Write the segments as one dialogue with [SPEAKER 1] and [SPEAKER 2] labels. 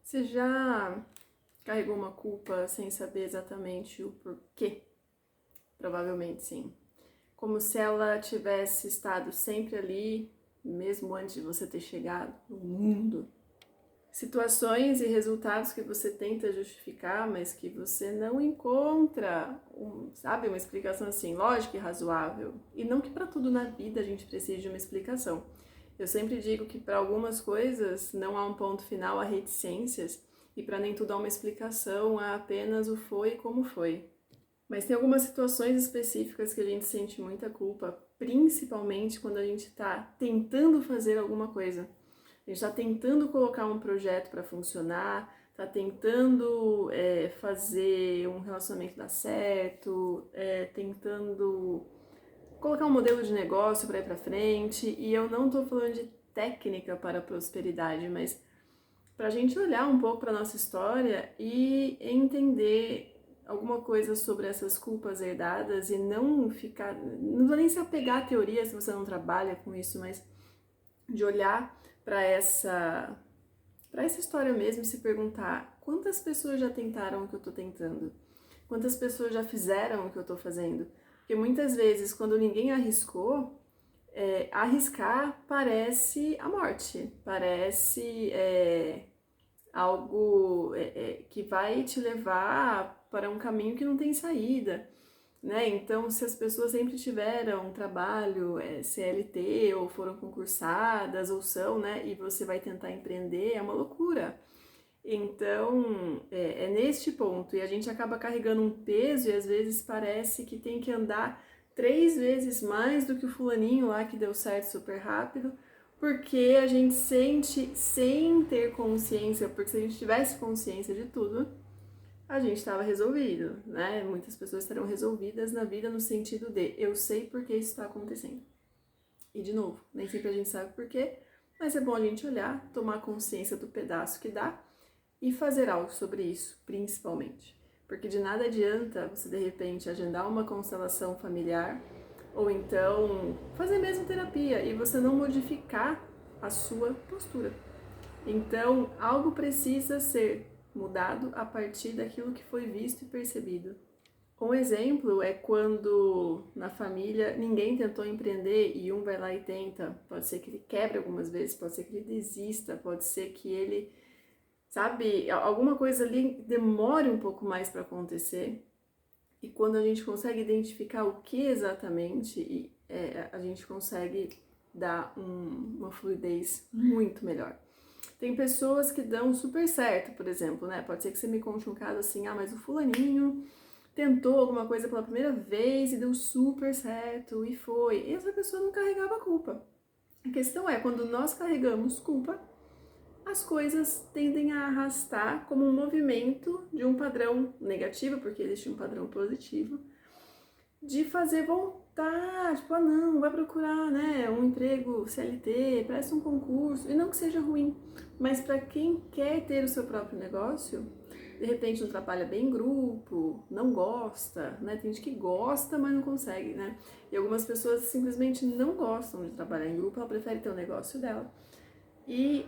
[SPEAKER 1] Você já carregou uma culpa sem saber exatamente o porquê? Provavelmente sim. Como se ela tivesse estado sempre ali, mesmo antes de você ter chegado no mundo. Situações e resultados que você tenta justificar, mas que você não encontra, sabe, uma explicação assim, lógica e razoável. E não que para tudo na vida a gente precise de uma explicação. Eu sempre digo que para algumas coisas não há um ponto final, há reticências, e para nem tudo há uma explicação, há apenas o foi e como foi. Mas tem algumas situações específicas que a gente sente muita culpa, principalmente quando a gente está tentando fazer alguma coisa. A gente está tentando colocar um projeto para funcionar, está tentando fazer um relacionamento dar certo, tentando colocar um modelo de negócio para ir para frente. E eu não estou falando de técnica para a prosperidade, mas para a gente olhar um pouco para nossa história e entender alguma coisa sobre essas culpas herdadas e não ficar, não vou nem se apegar a teoria se você não trabalha com isso, mas de olhar para essa história mesmo e se perguntar quantas pessoas já tentaram o que eu estou tentando? Quantas pessoas já fizeram o que eu estou fazendo? Porque muitas vezes, quando ninguém arriscou, arriscar parece a morte, parece algo que vai te levar para um caminho que não tem saída. Né? Então, se as pessoas sempre tiveram um trabalho CLT ou foram concursadas ou são, né, e você vai tentar empreender, é uma loucura. Então, é neste ponto, e a gente acaba carregando um peso e às vezes parece que tem que andar 3 vezes mais do que o fulaninho lá que deu certo super rápido, porque a gente sente sem ter consciência, porque se a gente tivesse consciência de tudo, a gente estava resolvido, né? Muitas pessoas estarão resolvidas na vida no sentido de eu sei por que isso está acontecendo. E de novo, nem sempre a gente sabe por quê, mas é bom a gente olhar, tomar consciência do pedaço que dá e fazer algo sobre isso, principalmente. Porque de nada adianta você de repente agendar uma constelação familiar ou então fazer mesmo terapia e você não modificar a sua postura. Então, algo precisa ser mudado a partir daquilo que foi visto e percebido. Um exemplo é quando na família ninguém tentou empreender e um vai lá e tenta. Pode ser que ele quebre algumas vezes, pode ser que ele desista, pode ser que ele, sabe, alguma coisa ali demore um pouco mais para acontecer. E quando a gente consegue identificar o que exatamente, a gente consegue dar uma fluidez muito melhor. Tem pessoas que dão super certo, por exemplo, né? Pode ser que você me conte um caso assim, mas o fulaninho tentou alguma coisa pela primeira vez e deu super certo e foi. E essa pessoa não carregava culpa. A questão é, quando nós carregamos culpa, as coisas tendem a arrastar como um movimento de um padrão negativo, porque existe um padrão positivo, de fazer voltar, tipo, não, vai procurar, né, um emprego CLT, presta um concurso, e não que seja ruim, mas para quem quer ter o seu próprio negócio, de repente não trabalha bem em grupo, não gosta, né, tem gente que gosta, mas não consegue, né, e algumas pessoas simplesmente não gostam de trabalhar em grupo, ela prefere ter o negócio dela, e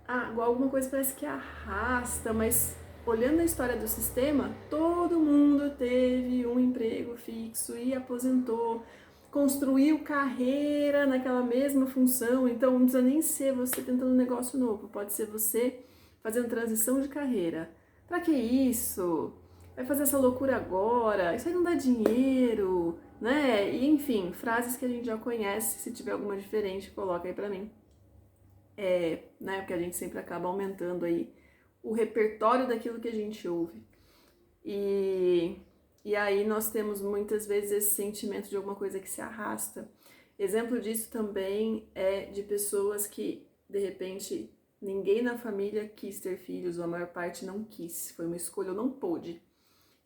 [SPEAKER 1] alguma coisa parece que arrasta, mas olhando a história do sistema, todo mundo teve um emprego fixo e aposentou, construiu carreira naquela mesma função, então não precisa nem ser você tentando um negócio novo, pode ser você fazendo transição de carreira. Pra que isso? Vai fazer essa loucura agora? Isso aí não dá dinheiro, né? E enfim, frases que a gente já conhece, se tiver alguma diferente, coloca aí pra mim. Né, porque a gente sempre acaba aumentando aí o repertório daquilo que a gente ouve. E aí nós temos muitas vezes esse sentimento de alguma coisa que se arrasta. Exemplo disso também é de pessoas que, de repente, ninguém na família quis ter filhos, ou a maior parte não quis, foi uma escolha ou não pôde.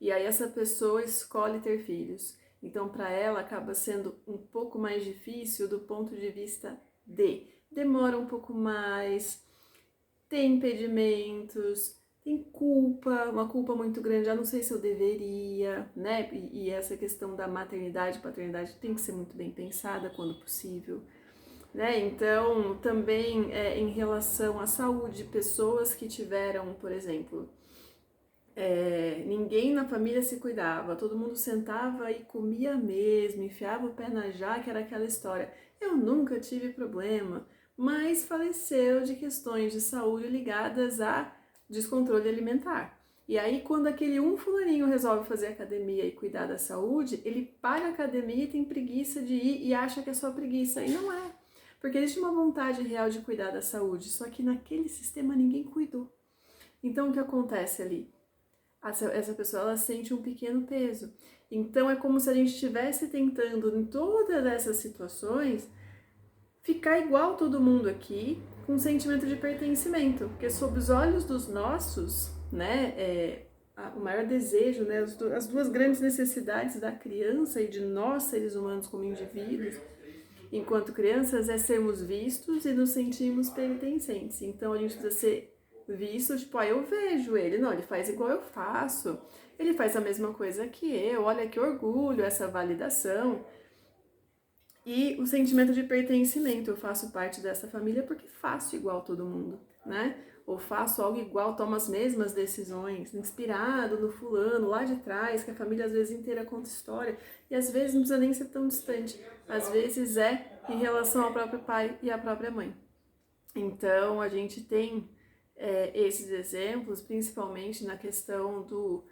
[SPEAKER 1] E aí essa pessoa escolhe ter filhos. Então, para ela, acaba sendo um pouco mais difícil do ponto de vista de demora um pouco mais, tem impedimentos, tem culpa, uma culpa muito grande, já não sei se eu deveria, né? E essa questão da maternidade e paternidade tem que ser muito bem pensada quando possível. né? Então, também em relação à saúde, pessoas que tiveram, por exemplo, ninguém na família se cuidava, todo mundo sentava e comia mesmo, enfiava o pé na jaca, era aquela história. Eu nunca tive problema, mas faleceu de questões de saúde ligadas a descontrole alimentar. E aí, quando aquele um fulaninho resolve fazer academia e cuidar da saúde, ele para a academia e tem preguiça de ir e acha que é só preguiça. E não é. Porque existe uma vontade real de cuidar da saúde, só que naquele sistema ninguém cuidou. Então, o que acontece ali? Essa pessoa ela sente um pequeno peso. Então, é como se a gente estivesse tentando, em todas essas situações, ficar igual todo mundo aqui, com um sentimento de pertencimento, porque sob os olhos dos nossos, né, o maior desejo, né, as duas grandes necessidades da criança e de nós, seres humanos, como indivíduos, enquanto crianças, é sermos vistos e nos sentirmos pertencentes. Então, a gente precisa ser visto, tipo, eu vejo ele, não, ele faz igual eu faço, ele faz a mesma coisa que eu, olha que orgulho, essa validação. E o sentimento de pertencimento, eu faço parte dessa família porque faço igual todo mundo, né? Ou faço algo igual, tomo as mesmas decisões, inspirado no fulano lá de trás, que a família às vezes inteira conta história, e às vezes não precisa nem ser tão distante, às vezes é em relação ao próprio pai e à própria mãe. Então a gente tem esses exemplos, principalmente na questão do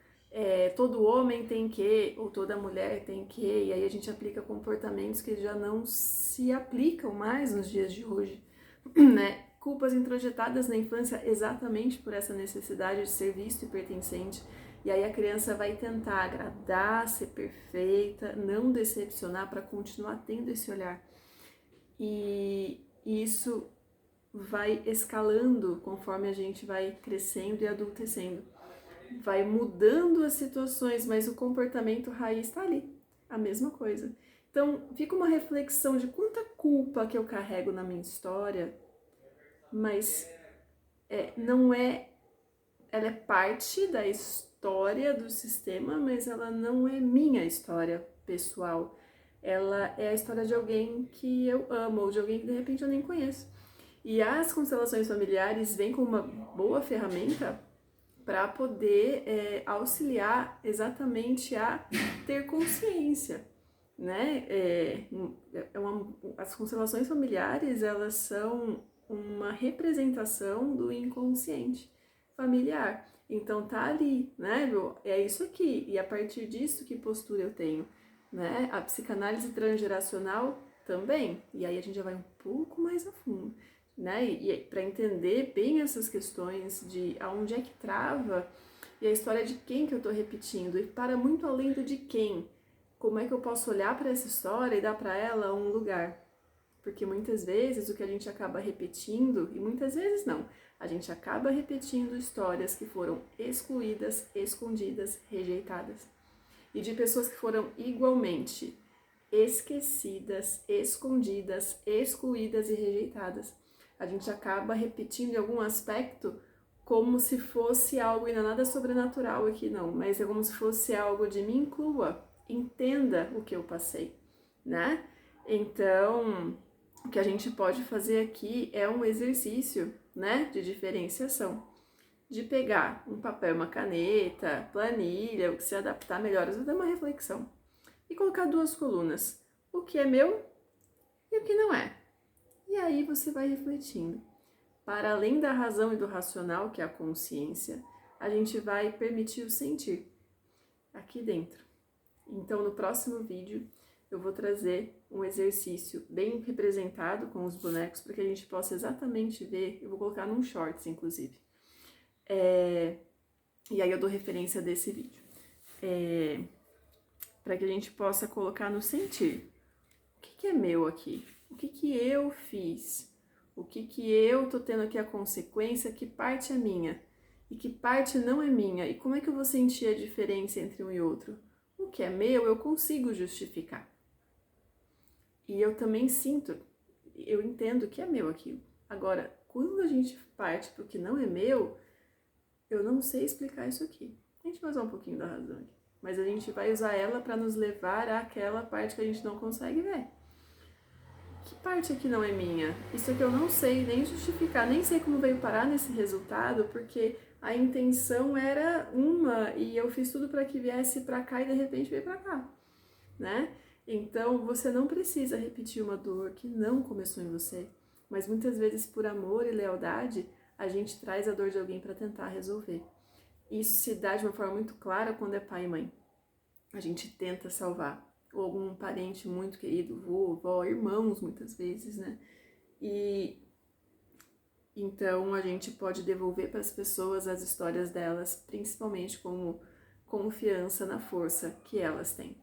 [SPEAKER 1] todo homem tem que, ou toda mulher tem que, e aí a gente aplica comportamentos que já não se aplicam mais nos dias de hoje, né? Culpas introjetadas na infância exatamente por essa necessidade de ser visto e pertencente. E aí a criança vai tentar agradar, ser perfeita, não decepcionar para continuar tendo esse olhar. E isso vai escalando conforme a gente vai crescendo e adultecendo. Vai mudando as situações, mas o comportamento raiz está ali, a mesma coisa. Então, fica uma reflexão de quanta culpa que eu carrego na minha história, mas não é, ela é parte da história do sistema, mas ela não é minha história pessoal. Ela é a história de alguém que eu amo, ou de alguém que de repente eu nem conheço. E as constelações familiares vêm com uma boa ferramenta para poder auxiliar exatamente a ter consciência, né? As constelações familiares, elas são uma representação do inconsciente familiar. Então tá ali, né? É isso aqui. E a partir disso, que postura eu tenho, né? A psicanálise transgeracional também. E aí a gente já vai um pouco mais a fundo, né? E para entender bem essas questões de aonde é que trava e a história de quem que eu estou repetindo, e para muito além do de quem, como é que eu posso olhar para essa história e dar para ela um lugar? Porque muitas vezes o que a gente acaba repetindo, e muitas vezes não, a gente acaba repetindo histórias que foram excluídas, escondidas, rejeitadas. E de pessoas que foram igualmente esquecidas, escondidas, excluídas e rejeitadas. A gente acaba repetindo em algum aspecto como se fosse algo, e não é nada sobrenatural aqui não, mas é como se fosse algo de me inclua, entenda o que eu passei, né? Então, o que a gente pode fazer aqui é um exercício, né, de diferenciação, de pegar um papel, uma caneta, planilha, o que se adaptar melhor, às vezes dá uma reflexão, e colocar duas colunas, o que é meu e o que não é. E aí você vai refletindo. Para além da razão e do racional, que é a consciência, a gente vai permitir o sentir aqui dentro. Então, no próximo vídeo, eu vou trazer um exercício bem representado com os bonecos, para que a gente possa exatamente ver, eu vou colocar num shorts, inclusive. E aí eu dou referência desse vídeo. Para que a gente possa colocar no sentir. O que é meu aqui? O que eu fiz? O que eu tô tendo aqui a consequência? Que parte é minha? E que parte não é minha? E como é que eu vou sentir a diferença entre um e outro? O que é meu, eu consigo justificar. E eu também sinto, eu entendo que é meu aquilo. Agora, quando a gente parte pro que não é meu, eu não sei explicar isso aqui. A gente vai usar um pouquinho da razão aqui. Mas a gente vai usar ela para nos levar àquela parte que a gente não consegue ver. que parte aqui não é minha? Isso aqui eu não sei nem justificar, nem sei como veio parar nesse resultado, porque a intenção era uma e eu fiz tudo para que viesse para cá e de repente veio para cá, né? Então você não precisa repetir uma dor que não começou em você, mas muitas vezes por amor e lealdade a gente traz a dor de alguém para tentar resolver. Isso se dá de uma forma muito clara quando é pai e mãe. A gente tenta salvar, ou algum parente muito querido, vô, vó, irmãos muitas vezes, né? E então a gente pode devolver para as pessoas as histórias delas, principalmente como confiança na força que elas têm.